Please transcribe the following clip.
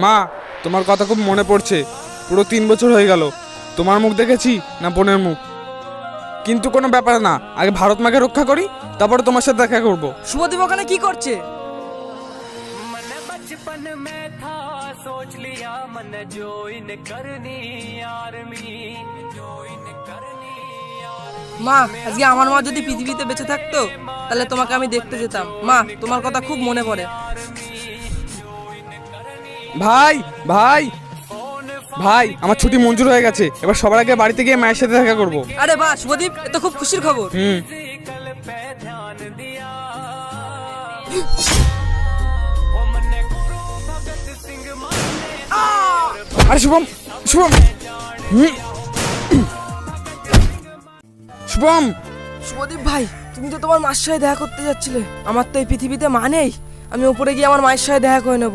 মা, তোমার কথা খুব মনে পড়ছে। পুরো 3 বছর হয়ে গেল তোমার মুখ দেখেছি না বোনের মুখ। কিন্তু কোনো ব্যাপার না, আগে ভারত মাকে রক্ষা করি, তারপরে তোমার সাথে দেখা করব। শুভদীপ ওখানে কি করছে? মা, আজকে আমার মা যদি পৃথিবীতে বেঁচে থাকতো তাহলে তোমাকে আমি দেখতে যেতাম। মা, তোমার কথা খুব মনে পড়ে। ভাই ভাই ভাই, আমার ছুটি মঞ্জুর হয়ে গেছে। এবার সবার আগে বাড়িতে গিয়ে মায়ের সাথে দেখা করব। আরে বাহ শুভদীপ, এ তো খুব খুশির খবর। আরে শুভম, শুভম, শুভম। শুভদীপ ভাই, তুমি তো তোমার মার সাথে দেখা করতে যাচ্ছিলে। আমার তো এই পৃথিবীতে মা নেই, আমি উপরে গিয়ে আমার মায়ের সাথে দেখা করে নেবো।